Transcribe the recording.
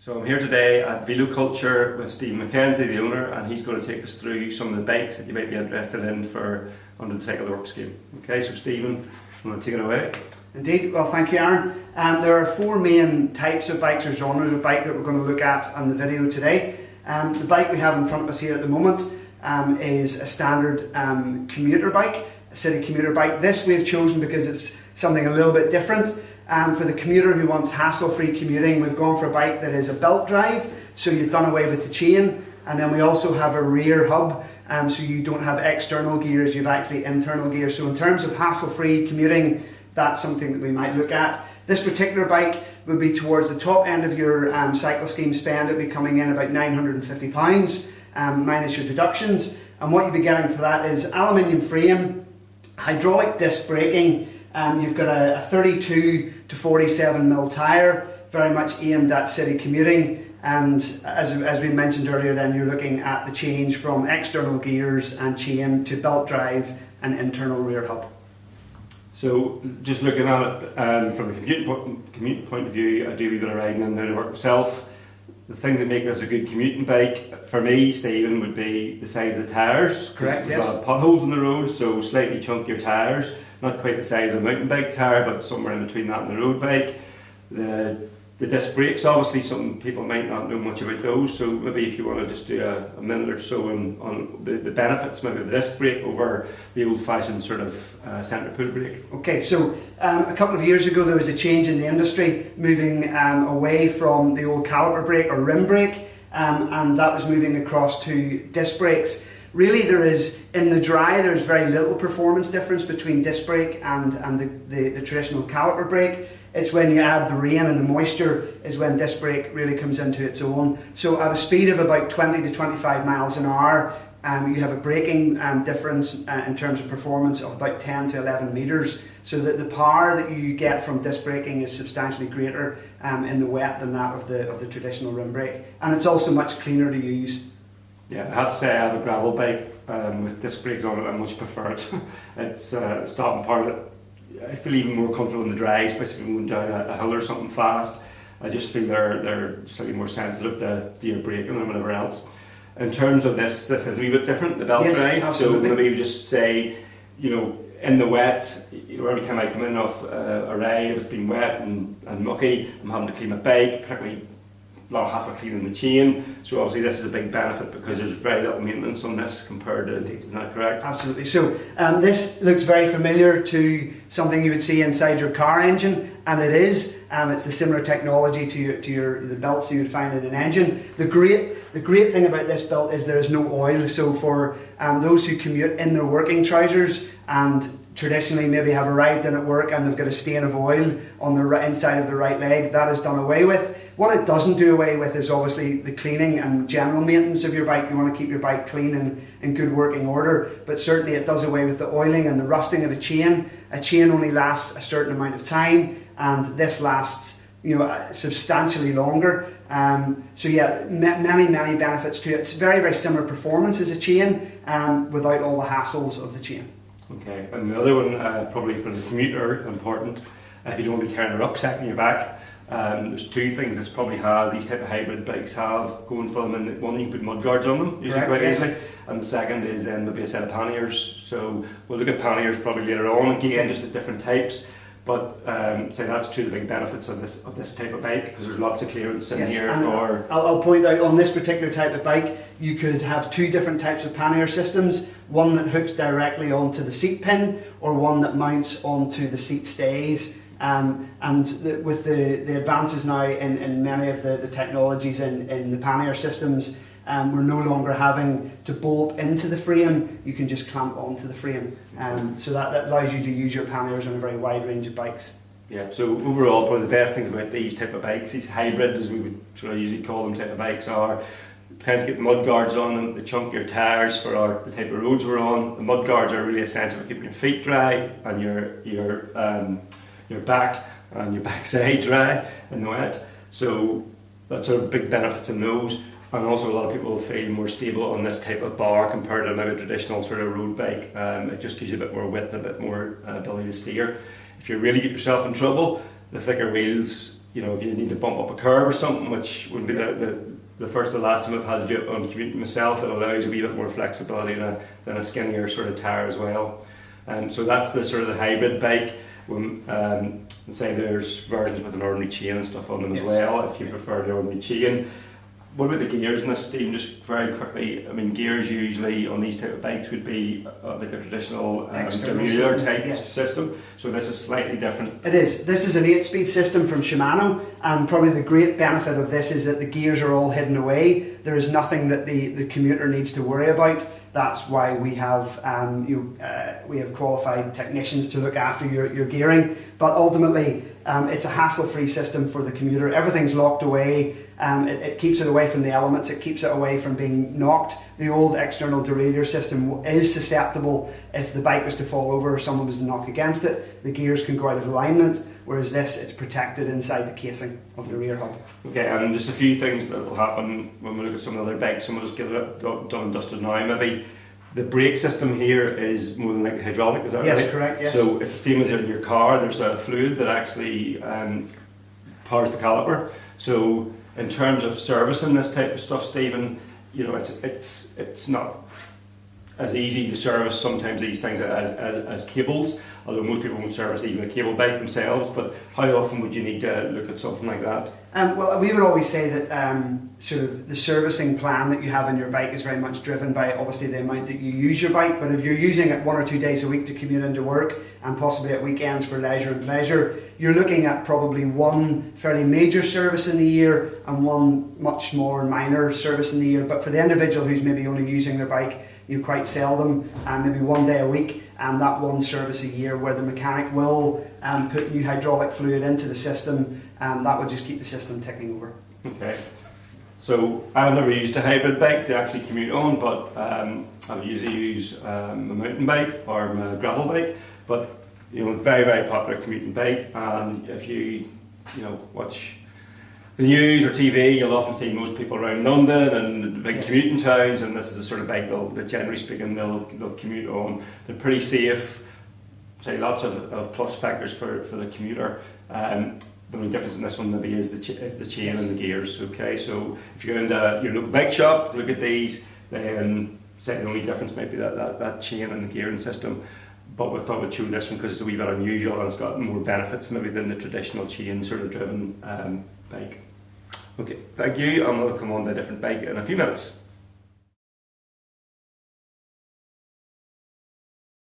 So I'm here today at Veloculture with Stephen McKenzie, the owner, and he's going to take us through some of the bikes that you might be interested in for under the Cycle to Work scheme. Okay, so Stephen, you want to take it away? Indeed, well thank you Aaron. There are four main types of bikes or genres of bike that we're going to look at on the video today. The bike we have in front of us here at the moment is a standard commuter bike, a city commuter bike. This we've chosen because it's something a little bit different. For the commuter who wants hassle-free commuting, we've gone for a bike that is a belt drive, so you've done away with the chain, and then we also have a rear hub, so you don't have external gears, you've actually internal gears. So in terms of hassle-free commuting, that's something that we might look at. This particular bike would be towards the top end of your cycle scheme spend. It would be coming in about £950 minus your deductions, and what you'd be getting for that is aluminium frame, hydraulic disc braking. You've got a 32 to 47 mil tyre, very much aimed at city commuting, and as we mentioned earlier, then you're looking at the change from external gears and chain to belt drive and internal rear hub. So just looking at it from a commute point of view, I do a wee bit of riding and down to work myself. The things that make this a good commuting bike for me, Stephen, would be the size of the tyres. Correct, There's yes. a lot of potholes on the road, so slightly chunkier tyres. Not quite the size of a mountain bike tyre, but somewhere in between that and the road bike. The disc brakes, obviously, some people might not know much about those, so maybe if you want to just do a minute or so on the benefits, maybe of the disc brake over the old-fashioned sort of centre pull brake. Okay, so a couple of years ago there was a change in the industry, moving away from the old caliper brake or rim brake, and that was moving across to disc brakes. Really, there is, in the dry, there's very little performance difference between disc brake and the traditional caliper brake. It's when you add the rain and the moisture is when disc brake really comes into its own. So at a speed of about 20 to 25 miles an hour, you have a braking difference in terms of performance of about 10 to 11 metres. So that the power that you get from disc braking is substantially greater in the wet than that of the traditional rim brake. And it's also much cleaner to use. Yeah, I have to say I have a gravel bike with disc brakes on it. I much prefer it. It's stopping part of it. I feel even more comfortable in the dry, especially when going down a hill or something fast. I just feel they're slightly more sensitive to your braking than whatever else. In terms of this is a wee bit different, the belt drive. Absolutely. So maybe just say, you know, in the wet, you know, every time I come in off a ride, if it's been wet and mucky, I'm having to clean my bike, particularly a lot of hassle cleaning the chain. So obviously this is a big benefit because there's very little maintenance on this compared to, is that correct? Absolutely. So this looks very familiar to something you would see inside your car engine, and it is. It's the similar technology to the belts you would find in an engine. The great thing about this belt is there is no oil. So for those who commute in their working trousers and traditionally maybe have arrived in at work and they've got a stain of oil on the inside of the right leg, that is done away with. What it doesn't do away with is obviously the cleaning and general maintenance of your bike. You want to keep your bike clean and in good working order, but certainly it does away with the oiling and the rusting of a chain. A chain only lasts a certain amount of time, and this lasts, you know, substantially longer. So yeah, many benefits to it. It's very, very similar performance as a chain, without all the hassles of the chain. Okay, and the other one, probably for the commuter, important, if you don't want to be carrying a rucksack on your back, there's two things this probably has, these type of hybrid bikes have going for them. And one, you can put mud guards on them, usually quite easily, and the second is then maybe a set of panniers. So we'll look at panniers probably later on, again, just at different types. But so that's two of the big benefits of this type of bike, because there's lots of clearance in here for. I'll point out on this particular type of bike, you could have two different types of pannier systems. One that hooks directly onto the seat pin, or one that mounts onto the seat stays. With the advances now in many of the technologies in the pannier systems, we're no longer having to bolt into the frame, you can just clamp onto the frame. So that allows you to use your panniers on a very wide range of bikes. Yeah, so overall probably the best things about these type of bikes, these hybrid as we would sort of usually call them type of bikes, are potentially get the mud guards on them, the chunkier tyres for the type of roads we're on. The mud guards are really essential for keeping your feet dry and your back and your backside dry in the wet. So that's sort of big benefits in those. And also a lot of people feel more stable on this type of bar compared to maybe a traditional sort of road bike. It just gives you a bit more width, a bit more ability to steer. If you really get yourself in trouble, the thicker wheels you know, if you need to bump up a curb or something, which would be the first or last time I've had to do it on commuting myself, it allows a wee bit more flexibility than a skinnier sort of tyre as well. So that's the sort of the hybrid bike. Say there's versions with an ordinary chain and stuff on them as well, if you prefer the ordinary chain. What about the gears in this, Stephen? Just very quickly, I mean, gears usually on these type of bikes would be like a traditional Commuter type system. So this is slightly different. It is. This is an 8-speed system from Shimano, and probably the great benefit of this is that the gears are all hidden away. There is nothing that the Commuter needs to worry about. That's why we have we have qualified technicians to look after your gearing. But ultimately, it's a hassle-free system for the Commuter. Everything's locked away. It keeps it away from the elements. It keeps it away from being knocked. The old external derailleur system is susceptible if the bike was to fall over or someone was to knock against it. The gears can go out of alignment, whereas this, it's protected inside the casing of the rear hub. Okay, and just a few things that will happen when we look at some of the other bikes, and we'll just get it done and dusted now. Maybe the brake system here is more than like hydraulic, is that right? Yes, correct, yes. So it's the same as in your car. There's a fluid that actually powers the caliper. So in terms of servicing this type of stuff, Stephen, you know, it's not as easy to service sometimes these things as cables, although most people won't service even a cable bike themselves. But how often would you need to look at something like that? Well, we would always say that sort of the servicing plan that you have in your bike is very much driven by obviously the amount that you use your bike. But if you're using it 1 or 2 days a week to commute into work and possibly at weekends for leisure and pleasure, you're looking at probably one fairly major service in the year and one much more minor service in the year. But for the individual who's maybe only using their bike, you quite seldom, maybe 1 day a week, and that one service a year where the mechanic will put new hydraulic fluid into the system, that will just keep the system ticking over. Okay. So I've never used a hybrid bike to actually commute on, but I've usually used a mountain bike or a gravel bike. But you know, very, very popular commuting bike, and if you watch the news or TV, you'll often see most people around London and the big commuting towns, and this is the sort of bike that generally speaking they'll commute on. They're pretty safe, say lots of plus factors for the Commuter. The only difference in this one maybe is the chain and the gears. Okay, so if you go into your local bike shop to look at these, then say the only difference might be that chain and the gearing system. But we thought we'd choose this one because it's a wee bit unusual and it's got more benefits maybe than the traditional chain sort of driven bike. Okay, thank you, and we'll come on to a different bike in a few minutes.